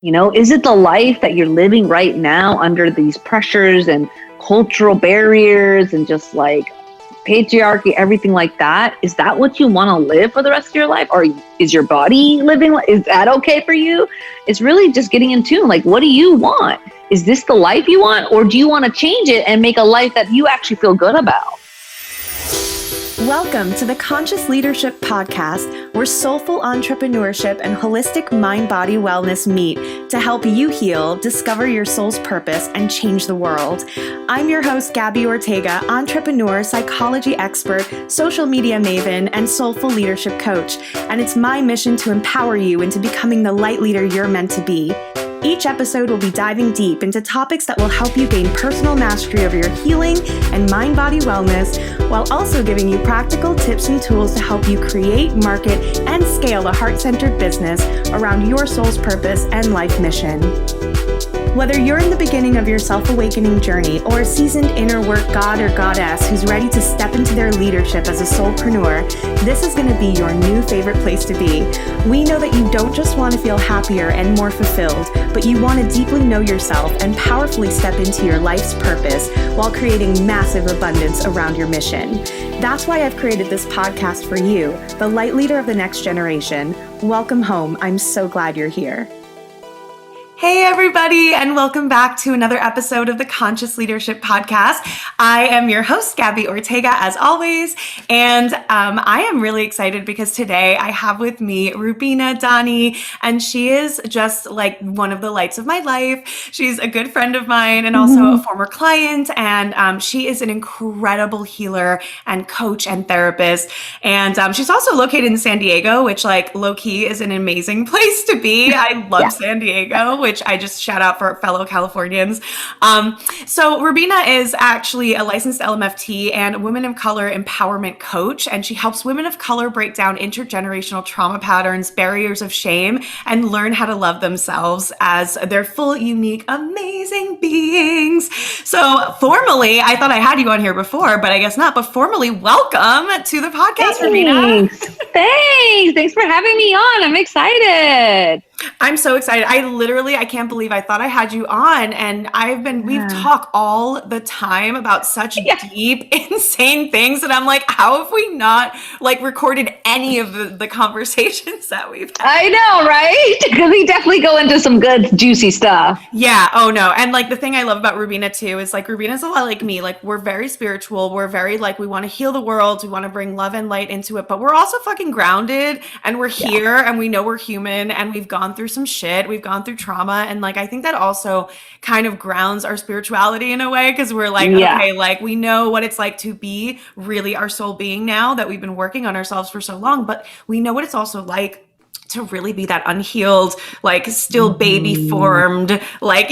Is it the life that you're living right now under these pressures and cultural barriers and just like patriarchy, everything like that? Is that what you want to live for the rest of your life? Or is your body living? Is that okay for you? It's really just getting in tune. Like, what do you want? Is this the life you want? Or do you want to change it and make a life that you actually feel good about? Welcome to the Conscious Leadership Podcast, where soulful entrepreneurship and holistic mind-body wellness meet to help you heal, discover your soul's purpose, and change the world. I'm your host, Gabby Ortega, entrepreneur, psychology expert, social media maven, and soulful leadership coach. And it's my mission to empower you into becoming the light leader you're meant to be. Each episode will be diving deep into topics that will help you gain personal mastery over your healing and mind-body wellness, while also giving you practical tips and tools to help you create, market, and scale a heart-centered business around your soul's purpose and life mission. Whether you're in the beginning of your self-awakening journey or a seasoned inner work god or goddess who's ready to step into their leadership as a soulpreneur, this is going to be your new favorite place to be. We know that you don't just want to feel happier and more fulfilled, but you want to deeply know yourself and powerfully step into your life's purpose while creating massive abundance around your mission. That's why I've created this podcast for you, the light leader of the next generation. Welcome home. I'm so glad you're here. Hey everybody, and welcome back to another episode of the Conscious Leadership Podcast. I am your host, Gabby Ortega, as always, and I am really excited because today I have with me Rubina Dhani, and she is just like one of the lights of my life. She's a good friend of mine and also a former client, and she is an incredible healer and coach and therapist, and she's also located in San Diego, which like low-key is an amazing place to be. I love San Diego, which I just shout out for fellow Californians. So Rubina is actually a licensed LMFT and women of color empowerment coach, and she helps women of color break down intergenerational trauma patterns, barriers of shame, and learn how to love themselves as their full, unique, amazing beings. So formally, I thought I had you on here before, but I guess not. But formally, welcome to the podcast, Rubina. Thanks for having me on. I'm excited. I'm so excited. I can't believe I thought I had you on, and we've talked all the time about such deep, insane things. And I'm like, how have we not like recorded any of the conversations that we've had? I know, right? Because we definitely go into some good, juicy stuff. Yeah. Oh no. And like the thing I love about Rubina too, is like Rubina's a lot like me. Like we're very spiritual. We're very like, we want to heal the world. We want to bring love and light into it, but we're also fucking grounded, and we're here, and we know we're human, and we've gone through some shit. We've gone through trauma. And like, I think that also kind of grounds our spirituality in a way, because we're like, okay, like we know what it's like to be really our soul being now that we've been working on ourselves for so long, but we know what it's also like to really be that unhealed, like still baby formed, like,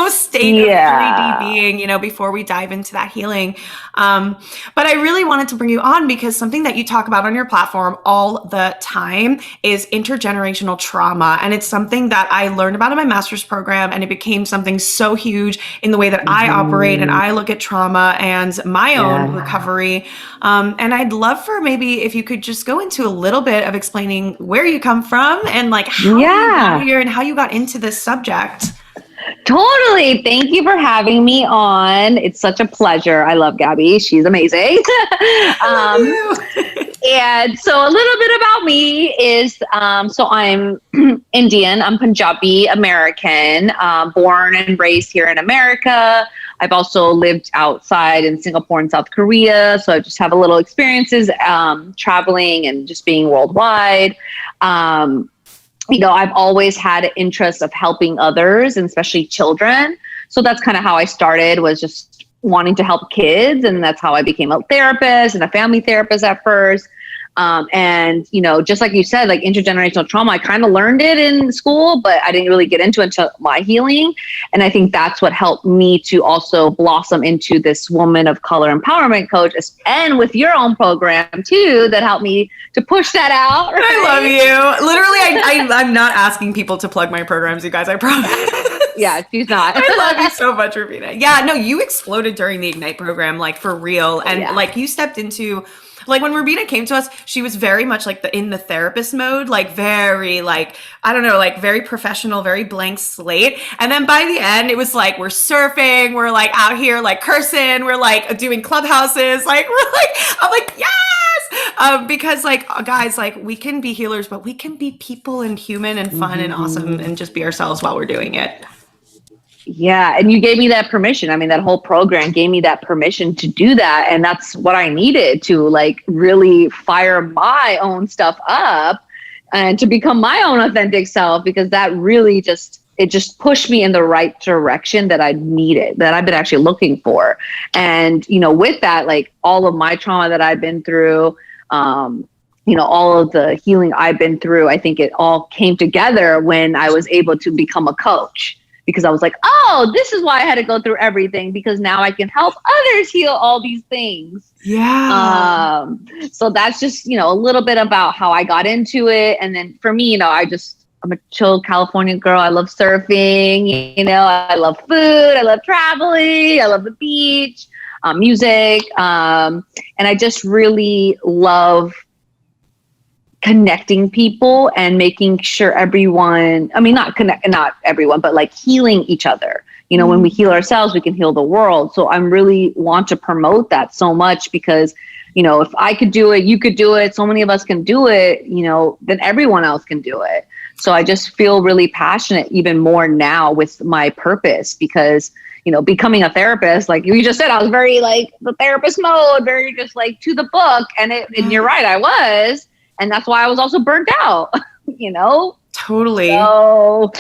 state of 3D being, before we dive into that healing. But I really wanted to bring you on because something that you talk about on your platform all the time is intergenerational trauma. And it's something that I learned about in my master's program, and it became something so huge in the way that I operate and I look at trauma and my own recovery. And I'd love for maybe if you could just go into a little bit of explaining where you come from and like how you got here and how you got into this subject. Totally. Thank you for having me on. It's such a pleasure. I love Gabby. She's amazing. And so a little bit about me is, so I'm Indian. I'm Punjabi American, born and raised here in America. I've also lived outside in Singapore and South Korea. So I just have a little experiences traveling and just being worldwide. I've always had an interest of helping others, and especially children. So that's kind of how I started, was just wanting to help kids. And that's how I became a therapist and a family therapist at first. And, just like you said, like intergenerational trauma, I kind of learned it in school, but I didn't really get into it until my healing. And I think that's what helped me to also blossom into this woman of color empowerment coach, and with your own program too, that helped me to push that out. Right? I love you. Literally, I'm not asking people to plug my programs, you guys, I promise. Yeah, she's not. I love you so much, Rubina. Yeah, no, you exploded during the Ignite program, like for real. And like you stepped into like when Rubina came to us, she was very much like in the therapist mode, like very like, I don't know, like very professional, very blank slate. And then by the end, it was like, we're surfing, we're like out here like cursing, we're like doing clubhouses, like we're like, I'm like, yes! Because like, guys, like we can be healers, but we can be people and human and fun and awesome and just be ourselves while we're doing it. Yeah. And you gave me that permission. I mean, that whole program gave me that permission to do that. And that's what I needed to like really fire my own stuff up and to become my own authentic self, because that really it just pushed me in the right direction that I needed, that I've been actually looking for. And, you know, with that, like all of my trauma that I've been through, you know, all of the healing I've been through, I think it all came together when I was able to become a coach. Because I was like, oh, this is why I had to go through everything, because now I can help others heal all these things. Yeah. So that's just, you know, a little bit about how I got into it. And then for me, you know, I'm a chill California girl. I love surfing, you know, I love food. I love traveling. I love the beach, music. And I just really love connecting people and making sure everyone, I mean, not everyone, but like healing each other. You know, when we heal ourselves, we can heal the world. So I'm really want to promote that so much because, you know, if I could do it, you could do it, so many of us can do it, you know, then everyone else can do it. So I just feel really passionate even more now with my purpose because, you know, becoming a therapist, like you just said, I was very like the therapist mode, very just like to the book. And you're right, I was. And that's why I was also burnt out, you know? Totally. So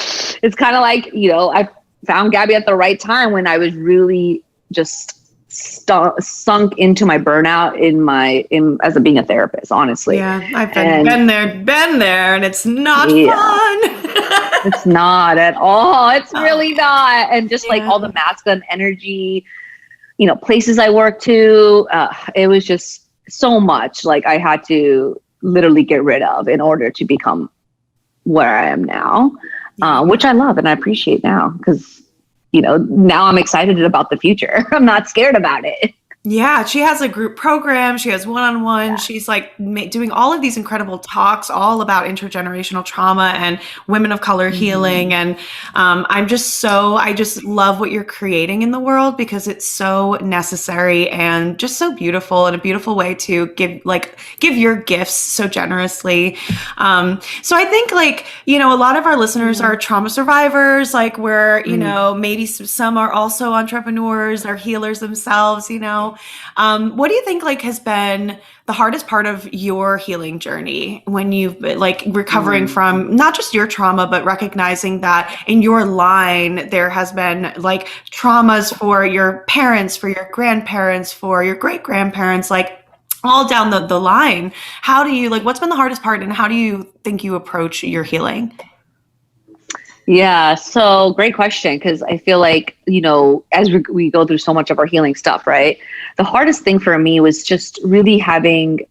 it's kind of like, you know, I found Gabby at the right time when I was really just sunk into my burnout as being a therapist, honestly. Yeah, I've been there, and it's not fun. It's not at all. It's really not. And just like all the masculine energy, you know, places I worked to, it was just so much like I had to literally get rid of in order to become where I am now, which I love and I appreciate now because, you know, now I'm excited about the future. I'm not scared about it. Yeah, she has a group program. She has one-on-one. Yeah. She's like doing all of these incredible talks all about intergenerational trauma and women of color healing. And I just love what you're creating in the world because it's so necessary and just so beautiful and a beautiful way to give your gifts so generously. So I think like, you know, a lot of our listeners are trauma survivors, like where, you know, maybe some are also entrepreneurs or healers themselves, you know. What do you think like has been the hardest part of your healing journey when you've been like recovering from not just your trauma, but recognizing that in your line, there has been like traumas for your parents, for your grandparents, for your great grandparents, like all down the line. How do you what's been the hardest part and how do you think you approach your healing? Yeah, so great question, because I feel like, you know, as we go through so much of our healing stuff, right? The hardest thing for me was just really having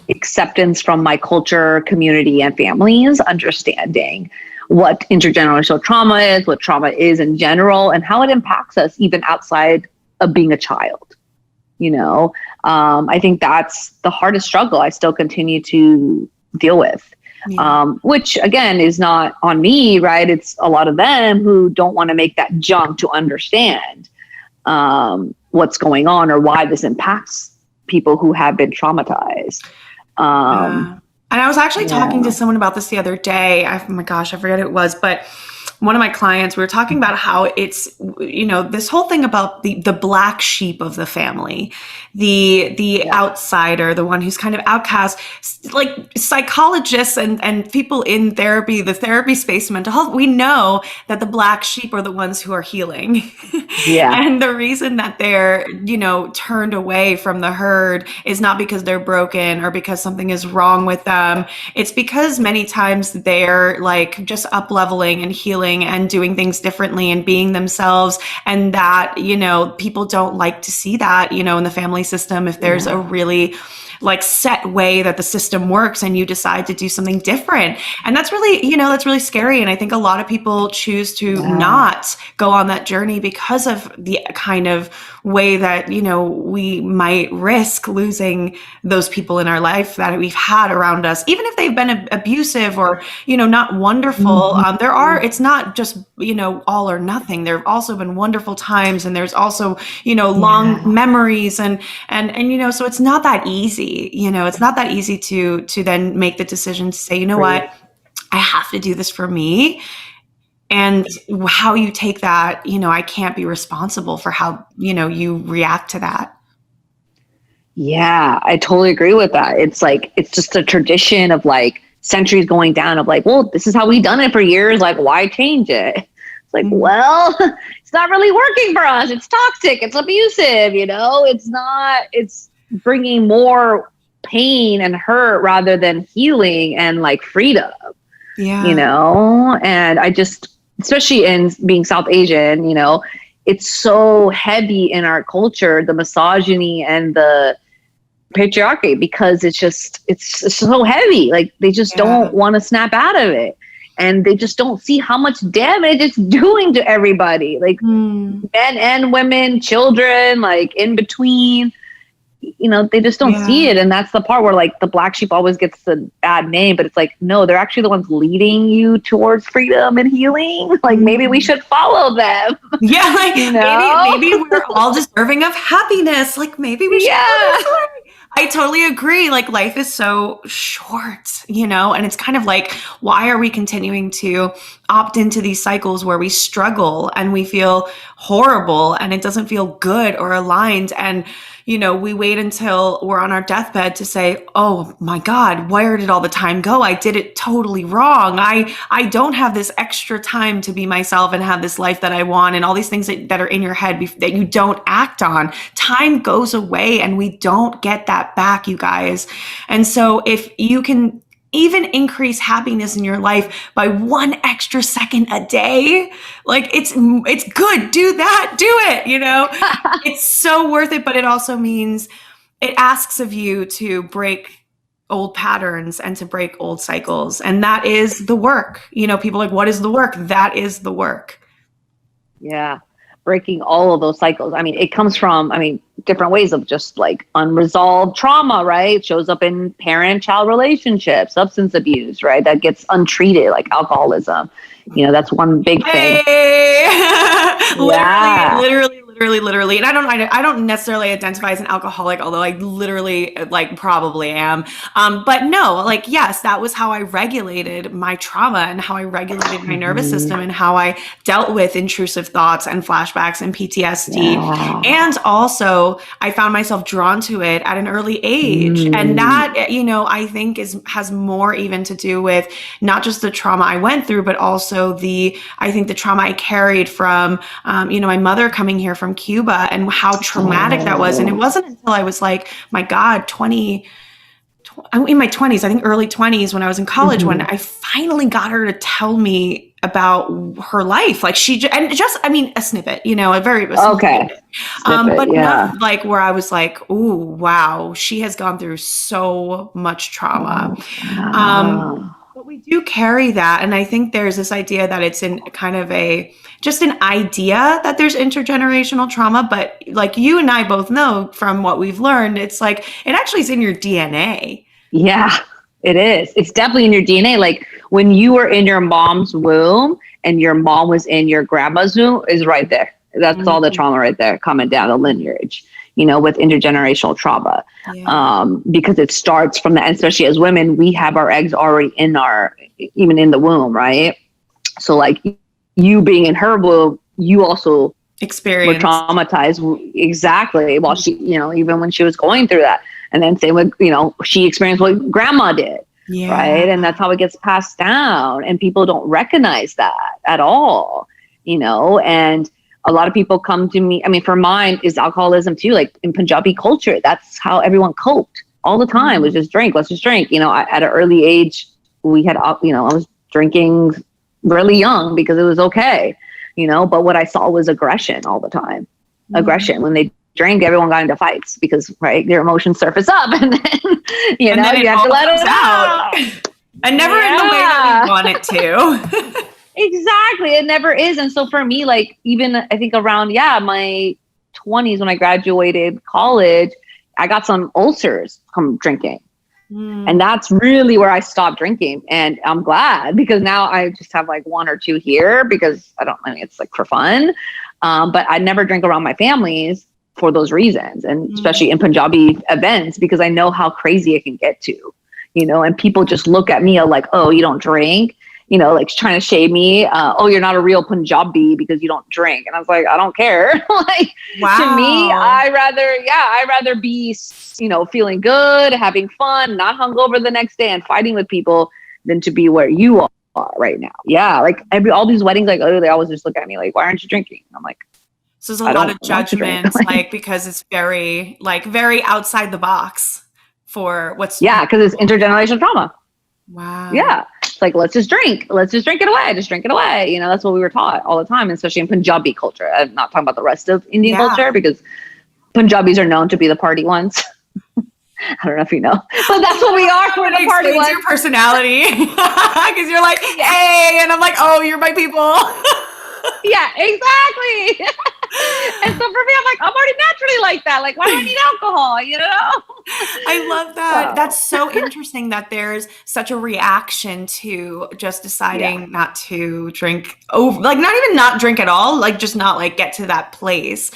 acceptance from my culture, community, and families, understanding what intergenerational trauma is, what trauma is in general, and how it impacts us even outside of being a child. You know, I think that's the hardest struggle I still continue to deal with. Yeah. Which again is not on me, right? It's a lot of them who don't want to make that jump to understand what's going on or why this impacts people who have been traumatized. And I was actually talking to someone about this the other day. Oh my gosh, I forget who it was, but one of my clients, we were talking about how it's, you know, this whole thing about the black sheep of the family, the outsider, the one who's kind of outcast, like psychologists and people in therapy, the therapy space, mental health, we know that the black sheep are the ones who are healing. Yeah. And the reason that they're, you know, turned away from the herd is not because they're broken or because something is wrong with them. It's because many times they're like just up-leveling and healing and doing things differently and being themselves. And that, you know, people don't like to see that, you know, in the family system, if there's a really like set way that the system works, and you decide to do something different. And that's really, you know, that's really scary. And I think a lot of people choose to not go on that journey because of the kind of way that, you know, we might risk losing those people in our life that we've had around us, even if they've been abusive or, you know, not wonderful. It's not just, you know, all or nothing. There have also been wonderful times, and there's also, you know, long memories, and, you know, so it's not that easy, you know, it's not that easy to then make the decision to say, you know what, I have to do this for me. And how you take that, you know, I can't be responsible for how, you know, you react to that. Yeah, I totally agree with that. It's like, it's just a tradition of like centuries going down of like, well, this is how we've done it for years. Like, why change it? It's like, well, it's not really working for us. It's toxic. It's abusive. You know, it's bringing more pain and hurt rather than healing and like freedom. Yeah. You know, and I just, especially in being South Asian, you know, it's so heavy in our culture, the misogyny and the patriarchy, because it's so heavy. Like they just don't want to snap out of it. And they just don't see how much damage it's doing to everybody, like men and women, children, like in between. You know, they just don't see it. And that's the part where like the black sheep always gets the bad name, but it's like, no, they're actually the ones leading you towards freedom and healing. Like maybe we should follow them. Yeah. Like, you know? maybe we're all deserving of happiness. Like maybe we should. I totally agree. Like life is so short, you know, and it's kind of like, why are we continuing to opt into these cycles where we struggle and we feel horrible and it doesn't feel good or aligned? And, you know, we wait until we're on our deathbed to say, oh my God, where did all the time go? I did it totally wrong. I don't have this extra time to be myself and have this life that I want, and all these things that are in your head that you don't act on. Time goes away and we don't get that back, you guys. And so if you can even increase happiness in your life by 1 extra second a day, like it's good. Do that, do it, you know, it's so worth it. But it also means it asks of you to break old patterns and to break old cycles. And that is the work. You know, people are like, what is the work? That is the work. Yeah. Breaking all of those cycles. I mean, it comes from, different ways of just like unresolved trauma, right? It shows up in parent-child relationships, substance abuse, right? That gets untreated, like alcoholism. You know, that's one big thing. Literally. And I don't necessarily identify as an alcoholic, although I literally like probably am. But no, like, yes, that was how I regulated my trauma and how I regulated my nervous system and how I dealt with intrusive thoughts and flashbacks and PTSD. And also I found myself drawn to it at an early age. And that, you know, I think has more even to do with not just the trauma I went through, but also the trauma I carried from, you know, my mother coming here from Cuba and how traumatic that was. And it wasn't until I was like, my God, in my 20s, I think early 20s when I was in college, when I finally got her to tell me about her life. Like a snippet, you know, snippet, but not like where I was like, ooh, wow, she has gone through so much trauma. But we do carry that. And I think there's this idea that it's in kind of just an idea that there's intergenerational trauma. But like you and I both know from what we've learned, it's like, it actually is in your DNA. Yeah, it is. It's definitely in your DNA. Like when you were in your mom's womb and your mom was in your grandma's womb is right there. That's all the trauma right there coming down the lineage, you know, with intergenerational trauma. Because it starts from that, especially as women, we have our eggs already even in the womb, right? So like you being in her womb, you also were traumatized. Exactly. While she, you know, even when she was going through that. And then same with, you know, she experienced what grandma did. Right. And that's how it gets passed down. And people don't recognize that at all, you know, and a lot of people come to me. I mean, for mine is alcoholism too. Like in Punjabi culture, that's how everyone coped all the time. Was just drink. Let's just drink. You know, at an early age, we had, you know, I was drinking really young because it was okay, you know, but what I saw was aggression all the time. Aggression when they drink, everyone got into fights because, right, their emotions surface up and then, you have to let it out. And never in the way that we want it to. Exactly. It never is. And so for me, like, even I think around, my 20s when I graduated college, I got some ulcers from drinking. And that's really where I stopped drinking. And I'm glad, because now I just have like one or two here because it's like for fun. But I never drink around my families for those reasons. And especially in Punjabi events, because I know how crazy it can get to, and people just look at me like, oh, you don't drink, like trying to shame me. Oh, you're not a real Punjabi because you don't drink. And I was like, I don't care. Like, to me, I rather be, feeling good, having fun, not hungover the next day and fighting with people than to be where you are right now. Yeah. Like all these weddings, like, oh, they always just look at me like, why aren't you drinking? I'm like, so there's a lot of judgment, like, because it's very outside the box for what's. Yeah. Cause it's intergenerational trauma. Wow. Yeah. It's like, let's just drink it away. Just drink it away. That's what we were taught all the time, especially in Punjabi culture. I'm not talking about the rest of Indian culture, because Punjabis are known to be the party ones. I don't know if you know, but that's what we are. For the party ones. Your personality. Cause you're like, hey, and I'm like, oh, you're my people. Yeah, exactly. And so for me, I'm like, I'm already naturally like that. Like, why do I need alcohol? I love that. So. That's so interesting that there's such a reaction to just deciding not to drink over, like not even not drink at all, like just not like get to that place.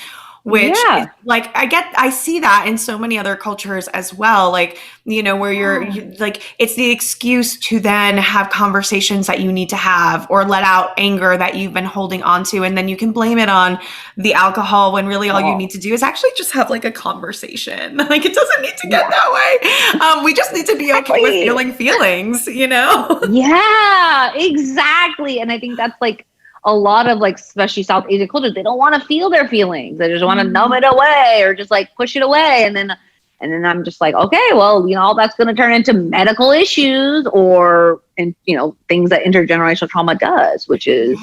Which is, like, I see that in so many other cultures as well. Like, where you're like, it's the excuse to then have conversations that you need to have or let out anger that you've been holding on to. And then you can blame it on the alcohol when really all you need to do is actually just have like a conversation. Like, it doesn't need to get that way. We just need to be okay with feeling feelings, Yeah, exactly. And I think that's like, a lot of like, especially South Asian culture, they don't want to feel their feelings. They just want to numb it away or just like push it away. And then I'm just like, okay, well, all that's going to turn into medical issues or, things that intergenerational trauma does, which is,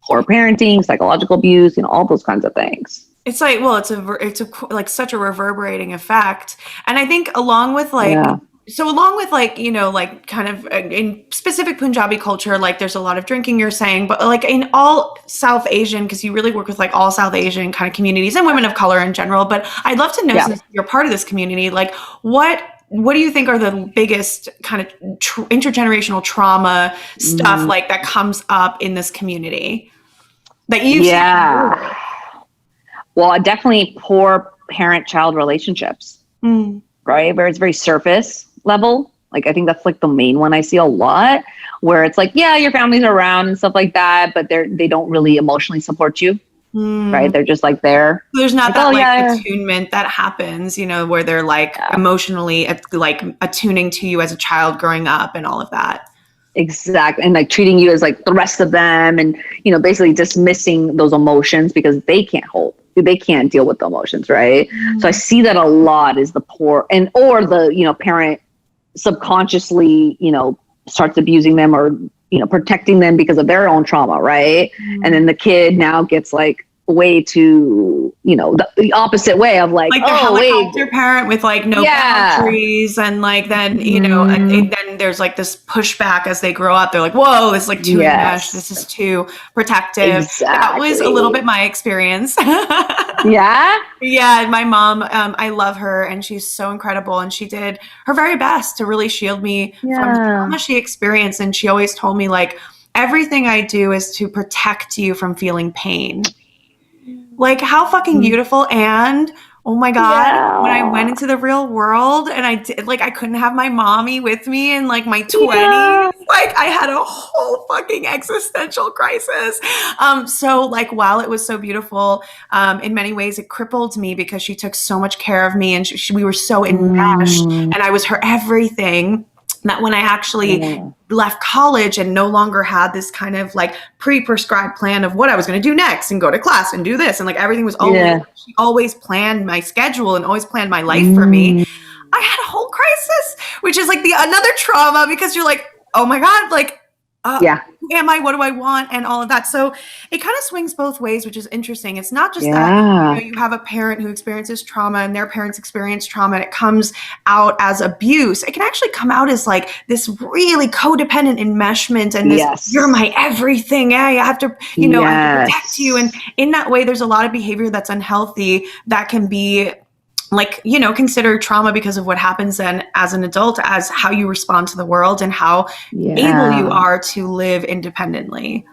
poor parenting, psychological abuse, all those kinds of things. It's like, well, it's like such a reverberating effect. And I think along with like, so along with like, like kind of in specific Punjabi culture, like there's a lot of drinking you're saying, but like in all South Asian, because you really work with like all South Asian kind of communities and women of color in general. But I'd love to know, since you're part of this community, like what do you think are the biggest kind of intergenerational trauma stuff like that comes up in this community that you see? Well, definitely poor parent-child relationships, right? Where it's very surface level. Like, I think that's like the main one I see a lot, where it's like, your family's around and stuff like that, but they don't really emotionally support you, right? They're just like there. There's not that attunement that happens, where they're like emotionally like attuning to you as a child growing up and all of that. Exactly. And like treating you as like the rest of them and, basically dismissing those emotions because they can't deal with the emotions, right? So I see that a lot is the poor or the, parent subconsciously, starts abusing them or, protecting them because of their own trauma, right? And then the kid now gets like way to, the opposite way of like the helicopter parent with like no boundaries, and like then and then there's like this pushback as they grow up. They're like, whoa, this is like too enmeshed. This is too protective. Exactly. That was a little bit my experience. My mom, I love her and she's so incredible, and she did her very best to really shield me from the trauma she experienced. And she always told me like, everything I do is to protect you from feeling pain. Like, how fucking beautiful. And oh my God, when I went into the real world and I did, like, I couldn't have my mommy with me in like my 20s. Like, I had a whole fucking existential crisis. So like, while it was so beautiful, in many ways it crippled me because she took so much care of me, and we were so enmeshed, and I was her everything. That when I actually left college and no longer had this kind of like pre-prescribed plan of what I was going to do next and go to class and do this, and like everything was always, she always planned my schedule and always planned my life for me. I had a whole crisis, which is like another trauma, because you're like, oh my God, like, am I? What do I want? And all of that. So it kind of swings both ways, which is interesting. It's not just that you have a parent who experiences trauma and their parents experience trauma and it comes out as abuse. It can actually come out as like this really codependent enmeshment and this, you're my everything. I have to, I have to protect you. And in that way, there's a lot of behavior that's unhealthy that can be like, considered trauma because of what happens then as an adult, as how you respond to the world and how able you are to live independently.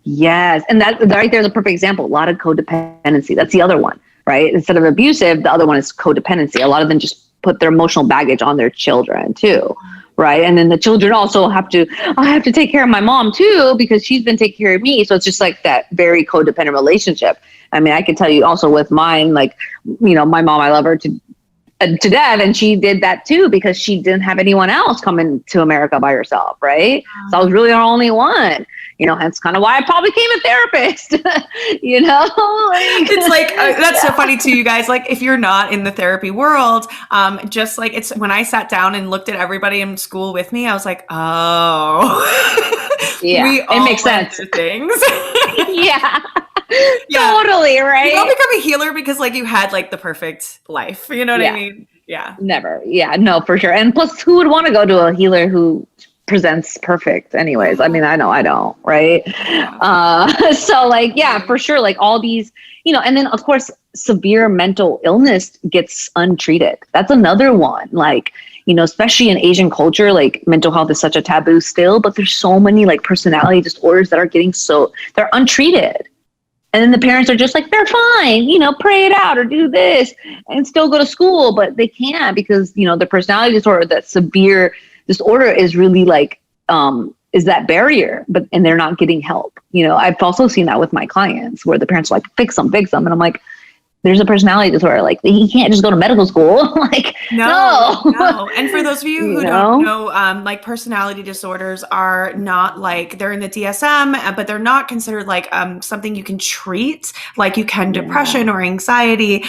Yes. And that right there's a perfect example. A lot of codependency. That's the other one, right? Instead of abusive, the other one is codependency. A lot of them just put their emotional baggage on their children too. Right. And then the children also I have to take care of my mom too, because she's been taking care of me. So it's just like that very codependent relationship. I mean, I can tell you also with mine, like, my mom, I love her to death. And she did that too, because she didn't have anyone else coming to America by herself. Right. So I was really our only one. Hence kind of why I probably became a therapist, It's like, that's so funny too, you guys. Like, if you're not in the therapy world, just like it's when I sat down and looked at everybody in school with me, I was like, oh, yeah, it makes sense. Things. Yeah. Totally, right? You don't become a healer because like you had like the perfect life. You know what I mean? Yeah. Never. Yeah, no, for sure. And plus, who would want to go to a healer who presents perfect anyways? I mean, I know I don't, right? So like, for sure. Like all these, and then of course, severe mental illness gets untreated. That's another one. Like, especially in Asian culture, like mental health is such a taboo still, but there's so many like personality disorders that are they're untreated. And then the parents are just like, they're fine, pray it out or do this and still go to school, but they can't because, the personality disorder, that severe disorder is really like, is that barrier, and they're not getting help. I've also seen that with my clients where the parents are like, fix them. And I'm like, there's a personality disorder. Like he can't just go to medical school. Like, no. And for those of you who don't know, like personality disorders are not like, they're in the DSM, but they're not considered like something you can treat, like you can depression or anxiety.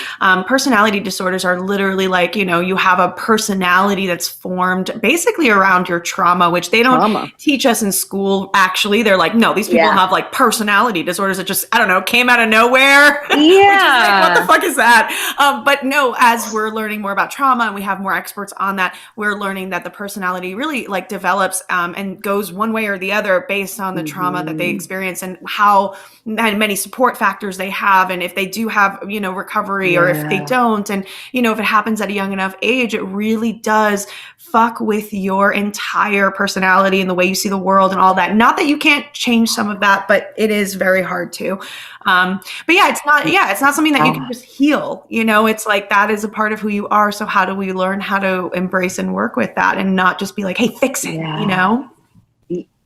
Personality disorders are literally like, you have a personality that's formed basically around your trauma, which they don't teach us in school. Actually, they're like, no, these people have like personality disorders that just, I don't know, came out of nowhere. Yeah. Which is like, what the fuck is that? But no, as we're learning more about trauma and we have more experts on that, we're learning that the personality really like develops and goes one way or the other based on the trauma that they experience and how many support factors they have. And if they do have, recovery or if they don't, and, if it happens at a young enough age, it really does fuck with your entire personality and the way you see the world and all that. Not that you can't change some of that, but it is very hard to. But it's not something that you can just heal. It's like that is a part of who you are. So how do we learn how to embrace and work with that and not just be like, hey, fix it,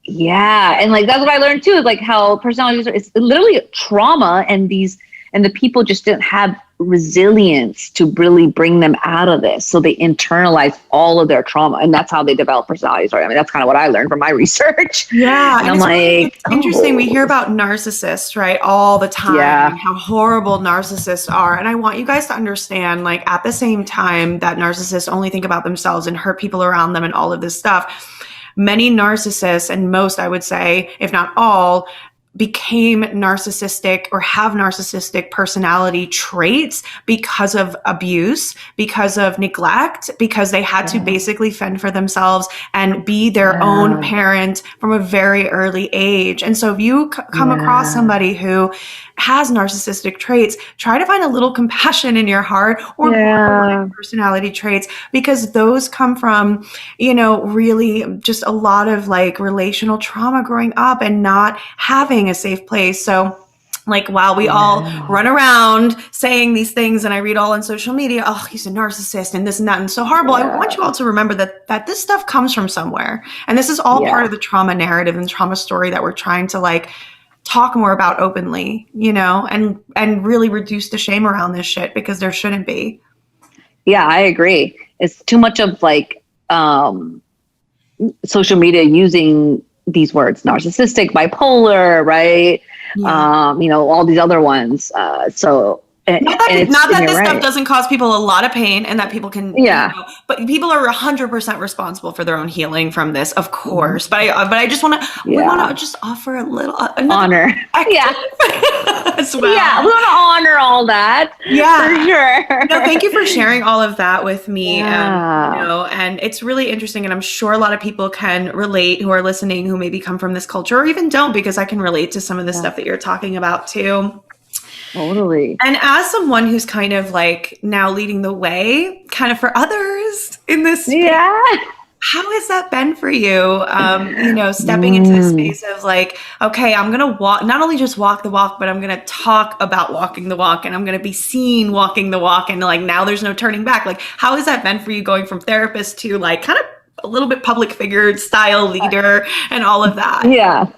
Yeah. And like, that's what I learned too, is like how personality is literally trauma and the people just didn't have resilience to really bring them out of this. So they internalize all of their trauma and that's how they develop personalities. Right? I mean, that's kind of what I learned from my research. Yeah. And I'm like, it's interesting. We hear about narcissists, right? All the time, and how horrible narcissists are. And I want you guys to understand, like at the same time that narcissists only think about themselves and hurt people around them and all of this stuff, many narcissists, and most, I would say, if not all, became narcissistic or have narcissistic personality traits because of abuse, because of neglect, because they had to basically fend for themselves and be their own parent from a very early age. And so if you come across somebody who has narcissistic traits, try to find a little compassion in your heart or personality traits, because those come from, really just a lot of like relational trauma growing up and not having a safe place. So like, while we all run around saying these things and I read all on social media, oh, he's a narcissist and this and that and so horrible. I want you all to remember that this stuff comes from somewhere. And this is all part of the trauma narrative and trauma story that we're trying to like talk more about openly, and really reduce the shame around this shit, because there shouldn't be. Yeah, I agree. It's too much of like social media using these words, narcissistic, bipolar, right? All these other ones. So Not that this right. stuff doesn't cause people a lot of pain and that people can, but people are 100% responsible for their own healing from this, of course. But I just want to, we want to just offer a little honor. As well. Yeah, we want to honor all that. Yeah, for sure. No, thank you for sharing all of that with me. And it's really interesting. And I'm sure a lot of people can relate who are listening, who maybe come from this culture or even don't, because I can relate to some of the stuff that you're talking about too. Totally. And as someone who's kind of like now leading the way kind of for others in this space, how has that been for you? Stepping into the space of like, okay, I'm going to not only just walk the walk, but I'm going to talk about walking the walk, and I'm going to be seen walking the walk. And like, now there's no turning back. Like, how has that been for you going from therapist to like kind of a little bit public figure style leader and all of that? Yeah.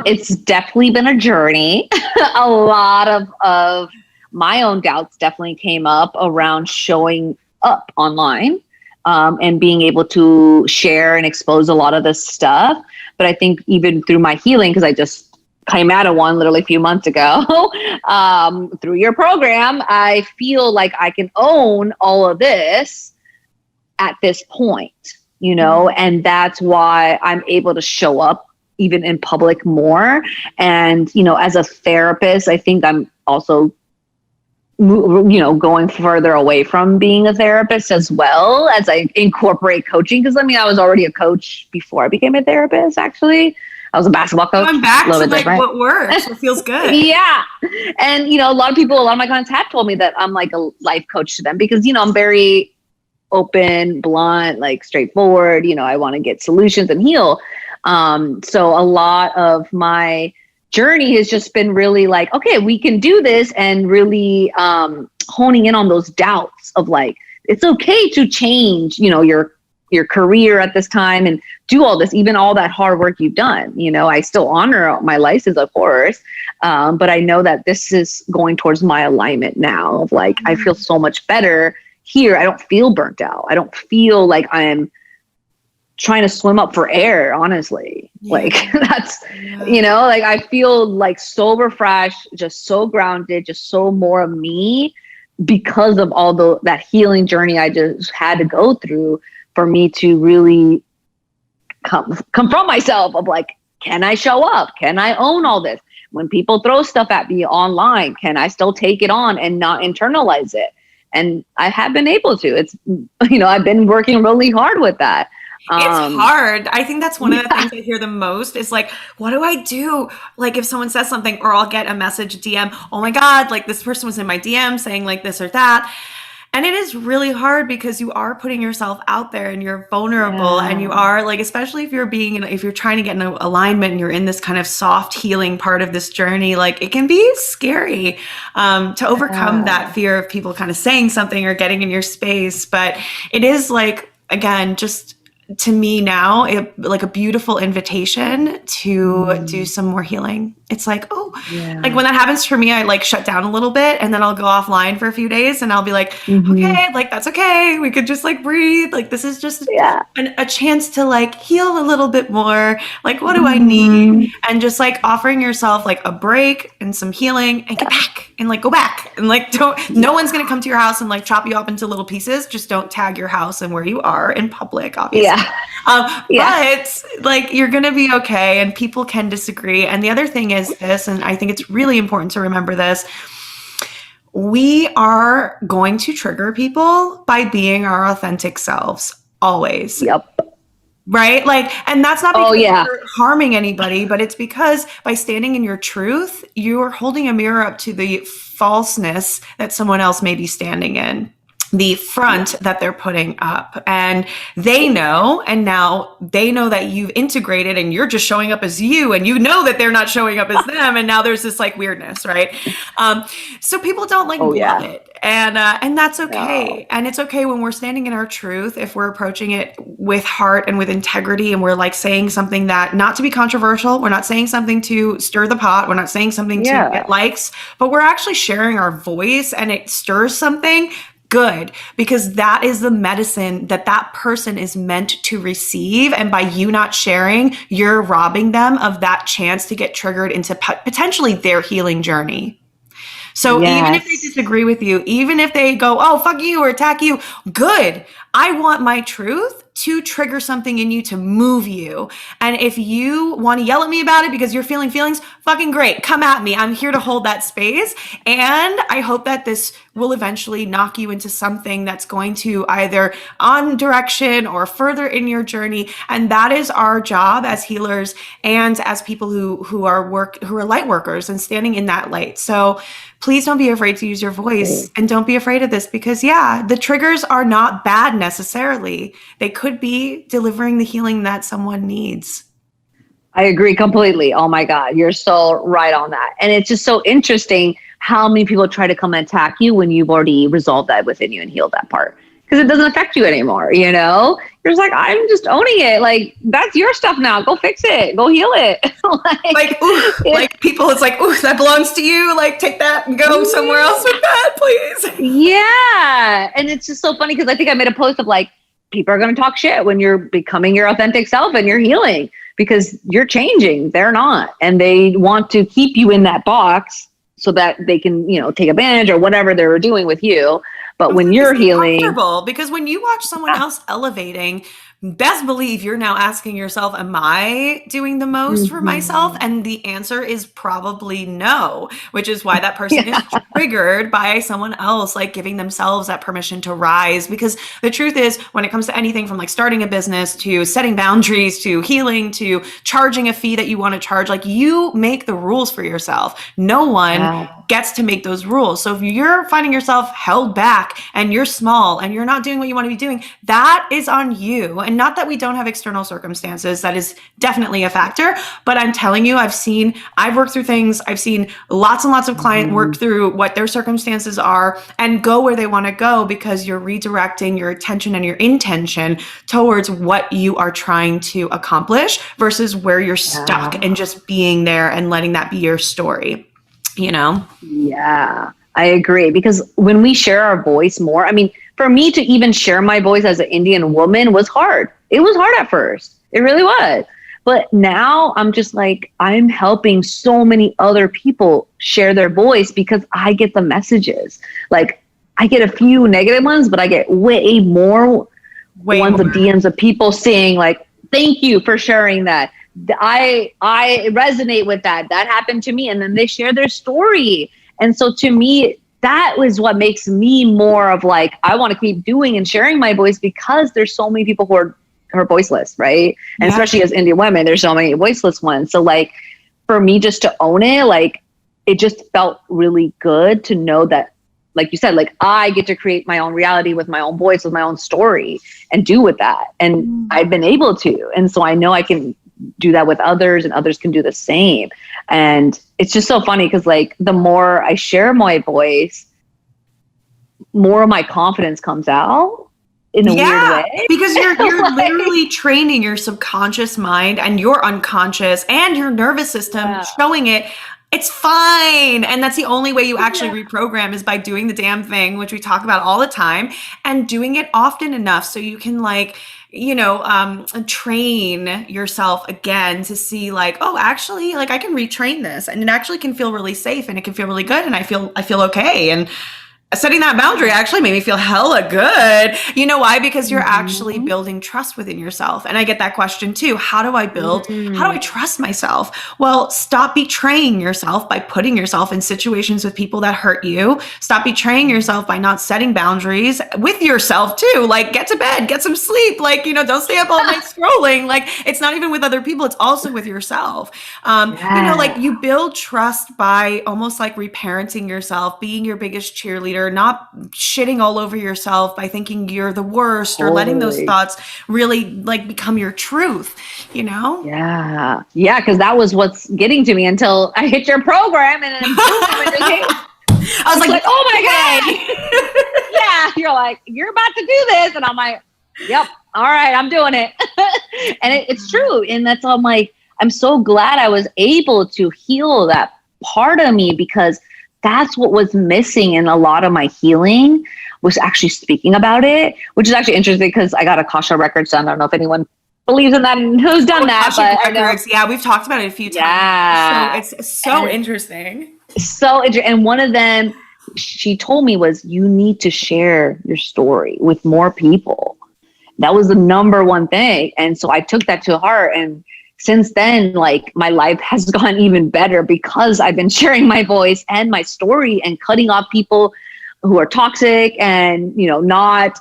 It's definitely been a journey. A lot of my own doubts definitely came up around showing up online, and being able to share and expose a lot of this stuff. But I think even through my healing, because I just came out of one literally a few months ago, through your program, I feel like I can own all of this at this point, and that's why I'm able to show up even in public more. And, as a therapist, I think I'm also, going further away from being a therapist as well as I incorporate coaching. Because I was already a coach before I became a therapist, actually. I was a basketball coach. I'm back to like what works. It feels good. Yeah. And, a lot of my clients have told me that I'm like a life coach to them because, I'm very open, blunt, like straightforward. I want to get solutions and heal. So a lot of my journey has just been really like, okay, we can do this, and really honing in on those doubts of like, it's okay to change, your career at this time and do all this, even all that hard work you've done. I still honor my license, of course. But I know that this is going towards my alignment now of like, I feel so much better here. I don't feel burnt out. I don't feel like I'm trying to swim up for air, honestly. Like that's, like I feel like so refreshed, just so grounded, just so more of me because of all that healing journey I just had to go through for me to really confront myself of like, can I show up? Can I own all this? When people throw stuff at me online, can I still take it on and not internalize it? And I have been able to. It's, I've been working really hard with that. It's hard. I think that's one of the things I hear the most is like, what do I do? Like if someone says something, or I'll get a message, DM, oh my God, like this person was in my DM saying like this or that. And it is really hard because you are putting yourself out there and you're vulnerable, and you are like, especially if you're trying to get in alignment and you're in this kind of soft healing part of this journey, like it can be scary to overcome that fear of people kind of saying something or getting in your space. But it is like, again, just to me now, like a beautiful invitation to do some more healing. It's like, like when that happens for me, I like shut down a little bit, and then I'll go offline for a few days, and I'll be like, okay, like that's okay. We could just like breathe. Like this is just a chance to like heal a little bit more. Like, what do I need? And just like offering yourself like a break and some healing, and get back and like go back and like no one's gonna come to your house and like chop you up into little pieces. Just don't tag your house and where you are in public, obviously. But like you're gonna be okay, and people can disagree. And the other thing is this, and I think it's really important to remember this: we are going to trigger people by being our authentic selves always. Right? Like, and that's not because you're harming anybody, but it's because by standing in your truth, you're holding a mirror up to the falseness that someone else may be standing in, the front that they're putting up. And they know, and now they know that you've integrated and you're just showing up as you, and you know that they're not showing up as them. And now there's this like weirdness, right? So people don't like love it. And that's okay. No. And it's okay when we're standing in our truth, if we're approaching it with heart and with integrity, and we're like saying something that, not to be controversial, we're not saying something to stir the pot, we're not saying something to get likes, but we're actually sharing our voice, and it stirs something good, because that is the medicine that person is meant to receive. And by you not sharing, you're robbing them of that chance to get triggered into potentially their healing journey. So even if they Yes. disagree with you, even if they go, oh, fuck you or attack you, good. I want my truth to trigger something in you to move you. And if you want to yell at me about it because you're feeling feelings, fucking great. Come at me. I'm here to hold that space. And I hope that this will eventually knock you into something that's going to either on direction or further in your journey. And that is our job as healers and as people who are light workers and standing in that light. So please don't be afraid to use your voice, and don't be afraid of this, because the triggers are not bad necessarily. They could be delivering the healing that someone needs. I agree completely. Oh my God, you're so right on that. And it's just so interesting how many people try to come and attack you when you've already resolved that within you and healed that part. Because it doesn't affect you anymore, you know? You're just like, I'm just owning it. Like, that's your stuff now. Go fix it. Go heal it. like people, it's like, ooh, that belongs to you. Like, take that and go somewhere else with that, please. Yeah. And it's just so funny because I think I made a post of like, people are going to talk shit when you're becoming your authentic self and you're healing because you're changing. They're not. And they want to keep you in that box so that they can, you know, take advantage or whatever they're doing with you. But when you're healing, because when you watch someone else elevating, best believe you're now asking yourself, am I doing the most for myself? And the answer is probably no, which is why that person is triggered by someone else, like giving themselves that permission to rise. Because the truth is, when it comes to anything from like starting a business to setting boundaries to healing to charging a fee that you want to charge, like you make the rules for yourself. No one gets to make those rules. So if you're finding yourself held back and you're small and you're not doing what you want to be doing, that is on you. And not that we don't have external circumstances, that is definitely a factor, but I'm telling you, I've worked through things. I've seen lots and lots of clients work through what their circumstances are and go where they want to go, because you're redirecting your attention and your intention towards what you are trying to accomplish versus where you're stuck and just being there and letting that be your story, you know? Yeah, I agree. Because when we share our voice more, I mean, for me to even share my voice as an Indian woman was hard. It was hard at first. It really was. But now I'm just like, I'm helping so many other people share their voice because I get the messages. Like, I get a few negative ones, but I get way more of DMs of people saying like, thank you for sharing that. I resonate with that. That happened to me. And then they share their story. And so to me, that was what makes me more of like, I want to keep doing and sharing my voice, because there's so many people who are voiceless, right? And especially as Indian women, there's so many voiceless ones. So like, for me just to own it, like, it just felt really good to know that, like you said, like I get to create my own reality with my own voice, with my own story, and do with that. And I've been able to. And so I know I can do that with others, and others can do the same. And it's just so funny because like the more I share my voice, more of my confidence comes out in a weird way. Because you're like, literally training your subconscious mind and your unconscious and your nervous system, showing it it's fine. And that's the only way you actually reprogram, is by doing the damn thing, which we talk about all the time, and doing it often enough so you can like, you know, train yourself again to see like, oh, actually, like I can retrain this, and it actually can feel really safe, and it can feel really good, and I feel okay. And setting that boundary actually made me feel hella good. You know why? Because you're actually building trust within yourself. And I get that question too. How do I build? How do I trust myself? Well, stop betraying yourself by putting yourself in situations with people that hurt you. Stop betraying yourself by not setting boundaries with yourself too. Like, get to bed, get some sleep. Like, you know, don't stay up all night scrolling. Like, it's not even with other people. It's also with yourself. You know, like you build trust by almost like reparenting yourself, being your biggest cheerleader, not shitting all over yourself by thinking you're the worst, or letting those thoughts really like become your truth, you know? Yeah. Because that was what's getting to me until I hit your program and an improvement. I was like, oh my God. You're like, you're about to do this. And I'm like, yep. All right, I'm doing it. And it's true. And that's all. I'm like, I'm so glad I was able to heal that part of me, because that's what was missing in a lot of my healing, was actually speaking about it, which is actually interesting because I got Akasha records done. I don't know if anyone believes in that and who's done that. But I know. Yeah, we've talked about it a few times. Yeah. So it's so interesting. And one of them, she told me, was you need to share your story with more people. That was the number one thing. And so I took that to heart. And since then, like, my life has gone even better because I've been sharing my voice and my story and cutting off people who are toxic and, you know, not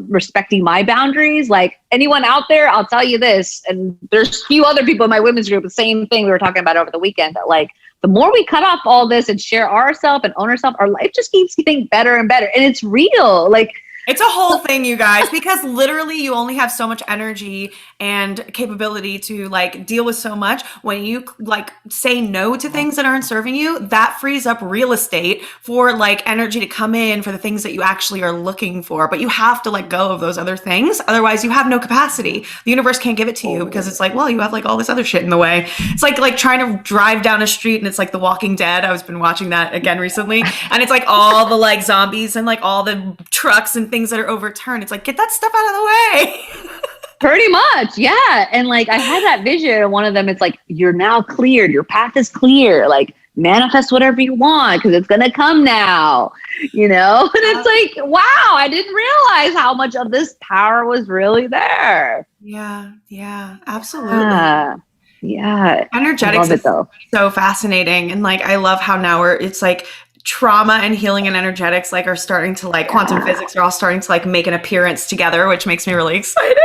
respecting my boundaries. Like, anyone out there, I'll tell you this, and there's a few other people in my women's group, the same thing we were talking about over the weekend, that like, the more we cut off all this and share ourselves and own ourselves, our life just keeps getting better and better. And it's real. Like, it's a whole thing, you guys, because literally you only have so much energy and capability to like deal with so much. When you like say no to things that aren't serving you, that frees up real estate for like energy to come in for the things that you actually are looking for. But you have to let go of those other things. Otherwise you have no capacity. The universe can't give it to you because it's like, well, you have like all this other shit in the way. It's like trying to drive down a street and it's like The Walking Dead. I've been watching that again recently. And it's like all the like zombies and like all the trucks and things that are overturned. It's like, get that stuff out of the way. Pretty much. Yeah. And like, I had that vision, and one of them, it's like, you're now cleared. Your path is clear. Like, manifest whatever you want because it's going to come now, you know? And it's like, wow, I didn't realize how much of this power was really there. Yeah. Yeah, absolutely. Yeah. Energetics is so fascinating. And like, I love how now it's like, trauma and healing and energetics like are starting to like quantum physics are all starting to like make an appearance together, which makes me really excited.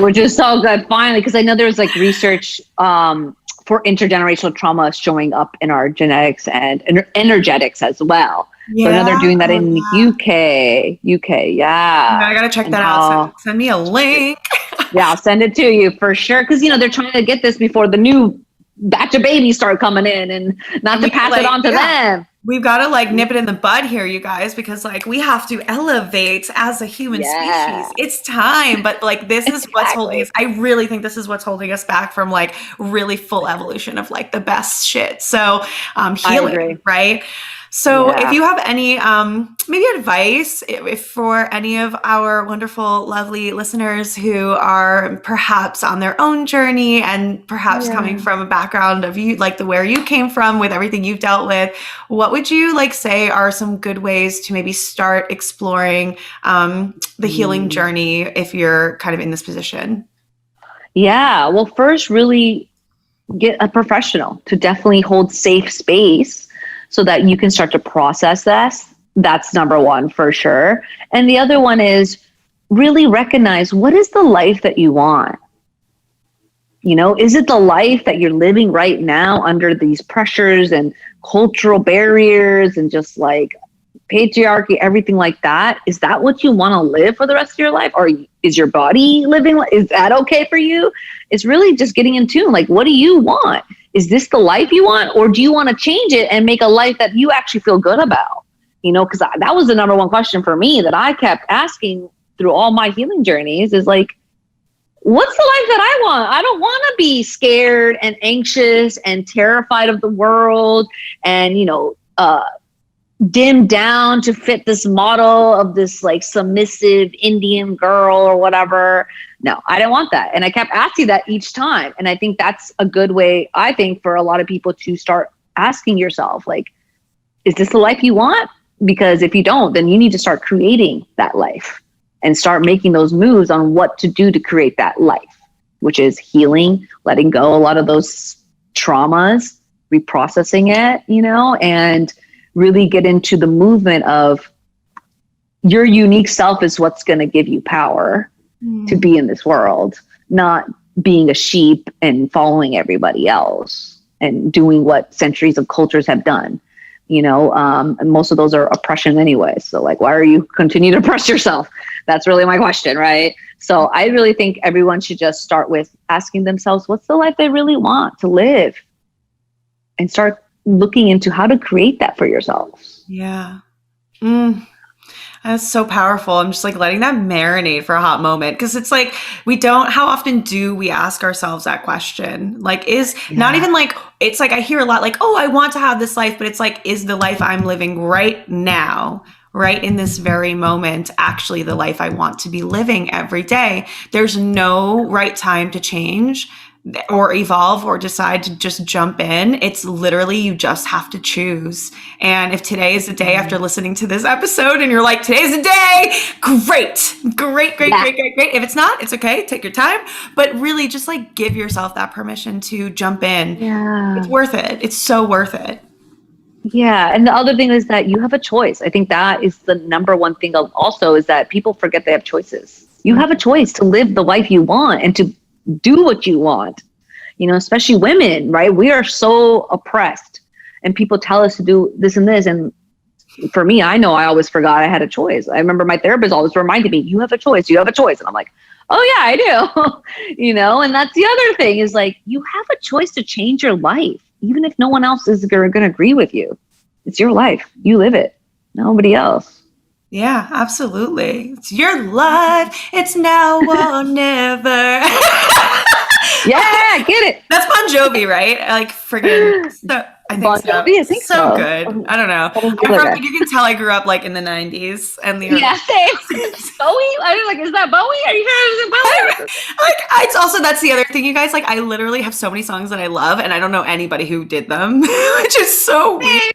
Which is so good, finally, because I know there's like research for intergenerational trauma showing up in our genetics and energetics as well. Yeah. So I know they're doing that in UK. Yeah. I gotta check that out. Send me a link. Yeah, I'll send it to you for sure. Because, you know, they're trying to get this before the new batch of babies start coming in, and not to pass it on to them. We've got to like nip it in the bud here, you guys, because like we have to elevate as a human species. It's time. But like, this is what's holding us. I really think this is what's holding us back from like really full evolution of like the best shit. So healing, right? So if you have any maybe advice if for any of our wonderful, lovely listeners who are perhaps on their own journey and perhaps coming from a background of you, like where you came from with everything you've dealt with, what would you like say are some good ways to maybe start exploring the healing journey if you're kind of in this position? Yeah, well, first, really get a professional to definitely hold safe space so that you can start to process this. That's number one for sure. And the other one is really recognize, what is the life that you want? You know, is it the life that you're living right now under these pressures and cultural barriers and just like patriarchy, everything like that? Is that what you want to live for the rest of your life? Or is your body living? Is that okay for you? It's really just getting in tune. Like, what do you want? Is this the life you want? Or do you want to change it and make a life that you actually feel good about? You know, because that was the number one question for me that I kept asking through all my healing journeys is like, what's the life that I want? I don't want to be scared and anxious and terrified of the world and, you know, dimmed down to fit this model of this like submissive Indian girl or whatever. No, I didn't want that. And I kept asking that each time. And I think that's a good way, I think, for a lot of people to start asking yourself, like, is this the life you want? Because if you don't, then you need to start creating that life and start making those moves on what to do to create that life, which is healing, letting go a lot of those traumas, reprocessing it, you know, and really get into the movement of your unique self is what's going to give you power to be in this world, not being a sheep and following everybody else and doing what centuries of cultures have done, you know, and most of those are oppression anyway. So like, why are you continue to oppress yourself? That's really my question, right? So I really think everyone should just start with asking themselves, what's the life they really want to live? And start looking into how to create that for yourselves. Yeah. That's so powerful. I'm just like letting that marinate for a hot moment. Cause it's like, how often do we ask ourselves that question? Like not even like, it's like, I hear a lot like, oh, I want to have this life, but it's like, is the life I'm living right now right in this very moment actually the life I want to be living every day? There's no right time to change or evolve or decide to just jump in. It's literally, you just have to choose. And if today is the day after listening to this episode and you're like, today's the day, great. If it's not, it's okay. Take your time, but really just like give yourself that permission to jump in. Yeah. It's worth it. It's so worth it. Yeah. And the other thing is that you have a choice. I think that is the number one thing also, is that people forget they have choices. You have a choice to live the life you want and to do what you want, especially women, right? We are so oppressed and people tell us to do this and this. And for me, I know I always forgot I had a choice. I remember my therapist always reminded me, you have a choice, you have a choice. And I'm like, oh yeah, I do. And that's the other thing is like, you have a choice to change your life, even if no one else is going to agree with you. It's your life. You live it. Nobody else. Yeah, absolutely. It's your life. It's now or never. Yeah, get it. That's Bon Jovi, right? Like friggin'. I think Bon so. Jovi, I think so. Good. I don't know. You can tell I grew up like in the 90s and the yeah, same. Bowie. I was like, is that Bowie? Are you sure it was Bowie? It's also, that's the other thing, you guys. Like, I literally have so many songs that I love, and I don't know anybody who did them, which is so weird.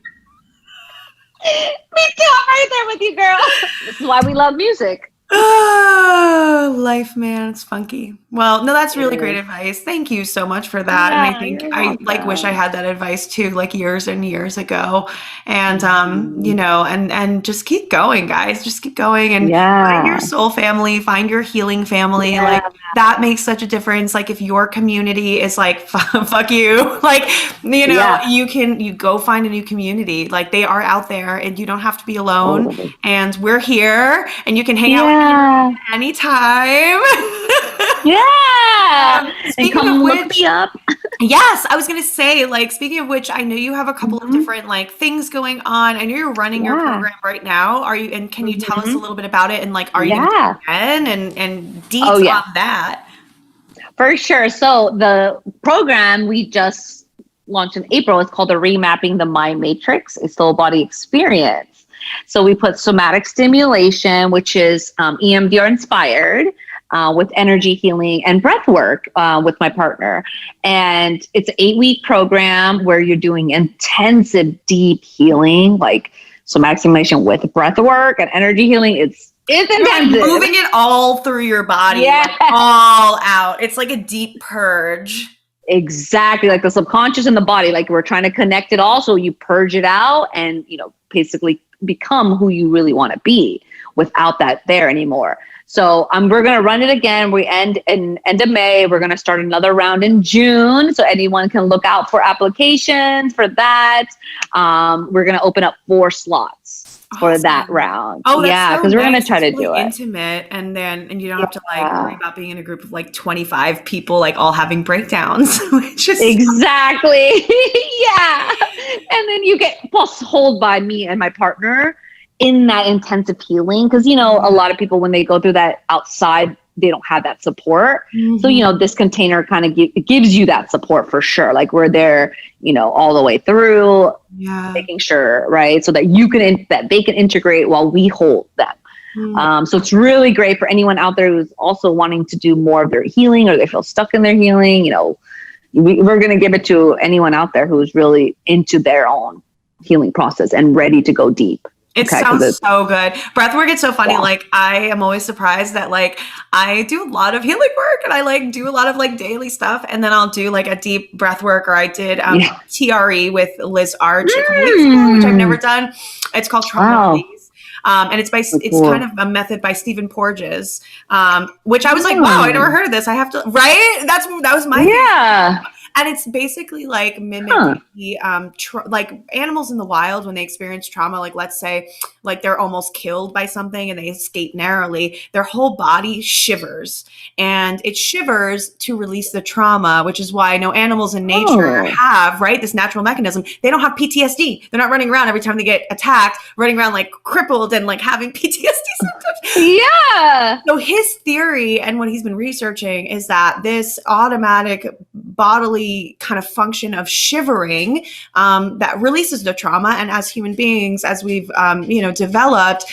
Me too. I'm right there with you, girl. This is why we love music. Oh, life, man. It's funky. Well, no, that's really great advice. Thank you so much for that. Yeah, and I think I wish I had that advice too, like years and years ago. And, and just keep going, guys. Just keep going and find your soul family, find your healing family. Yeah. Like that makes such a difference. Like if your community is like, fuck you, like, you go find a new community. Like they are out there and you don't have to be alone. Oh. And we're here and you can hang out with me anytime. Yeah. And come look me up. Yes. I was going to say, like, speaking of which, I know you have a couple of different like things going on. I know you're running your program right now. Are you, and can you tell us a little bit about it? And like, are you going to do it again and deets on that? For sure. So the program we just launched in April is called the Remapping the Mind Matrix, a Soul Body Experience. So we put somatic stimulation, which is EMDR inspired, with energy healing and breath work with my partner. And it's an 8-week program where you're doing intensive, deep healing, like somatic stimulation with breath work and energy healing. It's intensive. Like moving it all through your body, like all out. It's like a deep purge. Exactly, like the subconscious and the body, like we're trying to connect it all so you purge it out and, basically become who you really want to be without that there anymore. So we're going to run it again. We end of May. We're going to start another round in June. So anyone can look out for applications for that. We're going to open up 4 slots for that round. Oh, yeah, because we're going to try to do it intimate, and you don't have to like worry about being in a group of like 25 people, like all having breakdowns. Which is exactly. Yeah, and then you get held by me and my partner in that intensive healing, because a lot of people when they go through that outside, they don't have that support. So this container kind of gives you that support for sure. Like we're there, all the way through, making sure, right, so that that they can integrate while we hold them. So it's really great for anyone out there who's also wanting to do more of their healing, or they feel stuck in their healing. We're going to give it to anyone out there who's really into their own healing process and ready to go deep. It sounds so good. Breathwork, it's so funny. Yeah. Like I am always surprised that like I do a lot of healing work and I like do a lot of like daily stuff, and then I'll do like a deep breath work, or I did TRE with Liz Arch a couple weeks ago, which I've never done. It's called Trauma Release. And it's kind of a method by Stephen Porges, which I was like, wow, I never heard of this. I have to, right? That was my thing. And it's basically like mimicking like animals in the wild when they experience trauma. Like let's say like they're almost killed by something and they escape narrowly. Their whole body shivers, and it shivers to release the trauma, which is why I know animals in nature have, right, this natural mechanism. They don't have PTSD. They're not running around every time they get attacked, running around like crippled and like having PTSD Yeah. So his theory and what he's been researching is that this automatic bodily kind of function of shivering that releases the trauma. And as human beings, as we've, developed,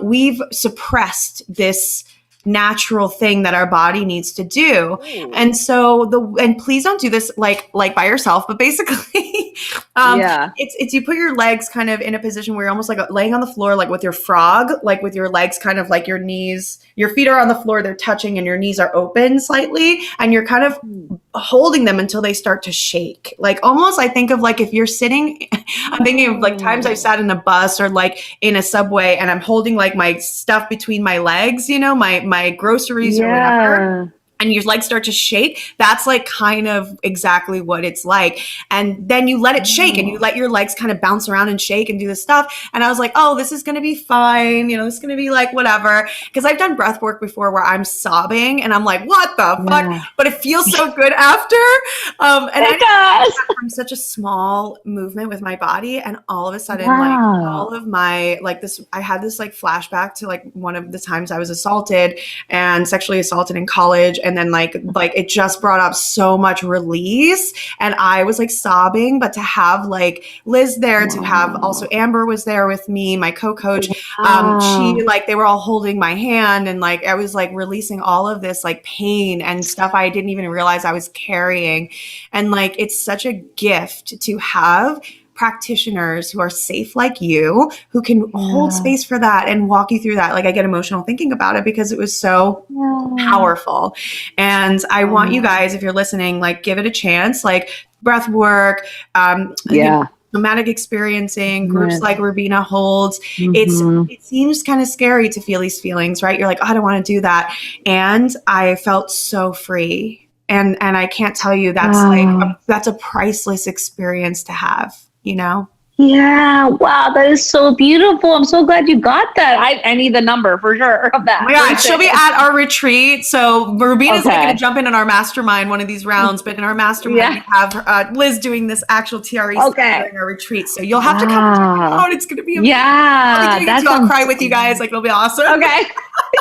we've suppressed this natural thing that our body needs to do. Ooh. And so and please don't do this like by yourself, but basically it's you put your legs kind of in a position where you're almost like laying on the floor, like with your frog, like with your legs kind of like your knees, your feet are on the floor, they're touching and your knees are open slightly. And you're kind of holding them until they start to shake. Like almost, I think of like if you're sitting, I'm thinking of like times I've sat in a bus or like in a subway and I'm holding like my stuff between my legs, my groceries or whatever. And your legs start to shake. That's like kind of exactly what it's like. And then you let it shake and you let your legs kind of bounce around and shake and do this stuff. And I was like, oh, this is going to be fine. This is going to be like whatever. Because I've done breath work before where I'm sobbing and I'm like, what the fuck? But it feels so good after. And it does. From such a small movement with my body. And all of a sudden, like all of my, like this, I had this like flashback to like one of the times I was assaulted and sexually assaulted in college. And then like it just brought up so much release and I was like sobbing, but to have like Liz there, to have also Amber was there with me, my co-coach, she like, they were all holding my hand and like, I was like releasing all of this like pain and stuff I didn't even realize I was carrying. And like, it's such a gift to have practitioners who are safe like you, who can hold space for that and walk you through that. Like I get emotional thinking about it because it was so powerful. And I want you guys, if you're listening, like give it a chance, like breath work, somatic experiencing, groups like Rubina holds. It seems kind of scary to feel these feelings, right? You're like, oh, I don't want to do that. And I felt so free. And I can't tell you that's that's a priceless experience to have. Yeah. Wow. That is so beautiful. I'm so glad you got that. I need the number for sure of that. Yeah. She'll be at our retreat. So Rubina's going to jump in our mastermind one of these rounds, but in our mastermind, we have Liz doing this actual TRE during our retreat. So you'll have to come check it out. It's going to be amazing. Yeah. I'll cry with you guys. Like it'll be awesome. Okay.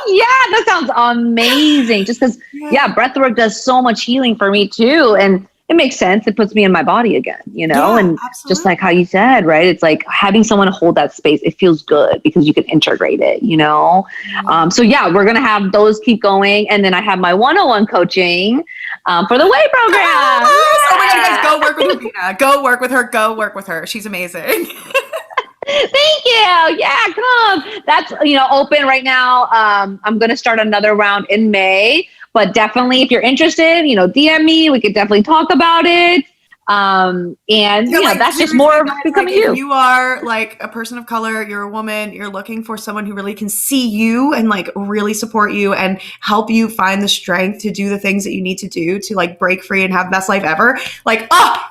Yeah. That sounds amazing. Just because, breathwork does so much healing for me too. And it makes sense. It puts me in my body again, and absolutely. Just like how you said, right? It's like having someone hold that space. It feels good because you can integrate it, So we're going to have those keep going. And then I have my 101 coaching for the WAY program. Oh my God, guys, go work with Rubina. Go work with her. Go work with her. She's amazing. Thank you. Yeah, come. That's, open right now. I'm going to start another round in May. But definitely, if you're interested, DM me. We could definitely talk about it. And that's just more of becoming you. If you are like a person of color, you're a woman, you're looking for someone who really can see you and like really support you and help you find the strength to do the things that you need to do to like break free and have the best life ever. Like,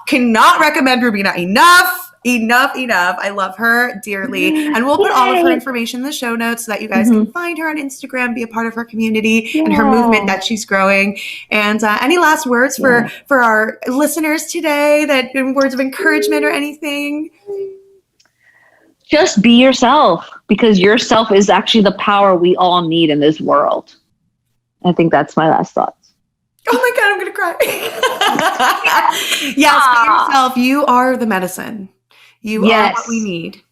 cannot recommend Rubina enough. I love her dearly. And we'll put all of her information in the show notes so that you guys can find her on Instagram, be a part of her community and her movement that she's growing. And any last words for our listeners today, that words of encouragement or anything? Just be yourself, because yourself is actually the power we all need in this world. I think that's my last thoughts. Oh my God, I'm going to cry. Yes, be yourself. You are the medicine. You are what we need.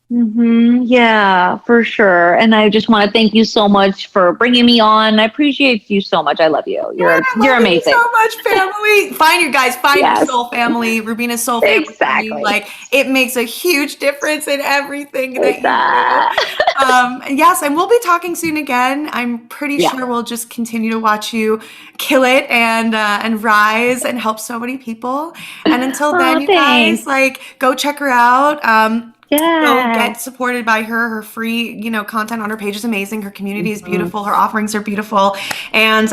Yeah, for sure. And I just want to thank you so much for bringing me on. I appreciate you so much. I love you. You're amazing. You so much, family. Find your soul family. Rubina's soul family. Exactly. Like it makes a huge difference in everything that you do. Yes, and we'll be talking soon again. I'm pretty sure we'll just continue to watch you kill it and rise and help so many people. And until then, you guys, like go check her out. Go get supported by her. Her free, content on her page is amazing. Her community is beautiful. Her offerings are beautiful. And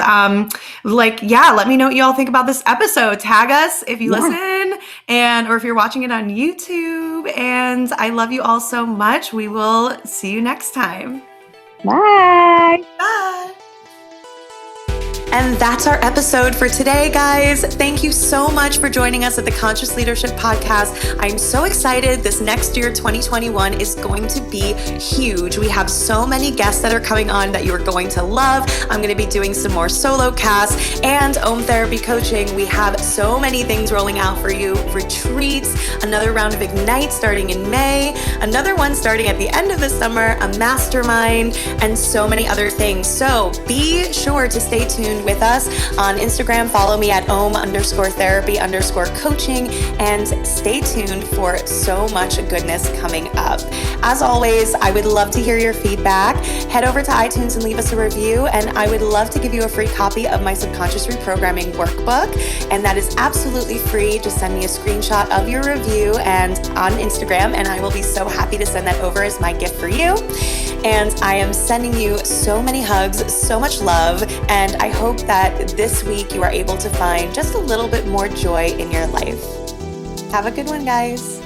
let me know what you all think about this episode. Tag us if you listen or if you're watching it on YouTube. And I love you all so much. We will see you next time. Bye. Bye. And that's our episode for today, guys. Thank you so much for joining us at the Conscious Leadership Podcast. I'm so excited. This next year, 2021, is going to be huge. We have so many guests that are coming on that you are going to love. I'm going to be doing some more solo casts and Om Therapy coaching. We have so many things rolling out for you. Retreats, another round of Ignite starting in May, another one starting at the end of the summer, a mastermind, and so many other things. So be sure to stay tuned with us on Instagram. Follow me at om_therapy_coaching and stay tuned for so much goodness coming up. As always, I would love to hear your feedback. Head over to iTunes and leave us a review, and I would love to give you a free copy of my subconscious reprogramming workbook, and that is absolutely free. Just send me a screenshot of your review and on Instagram, and I will be so happy to send that over as my gift for you. And I am sending you so many hugs, so much love, and I hope that this week you are able to find just a little bit more joy in your life. Have a good one, guys.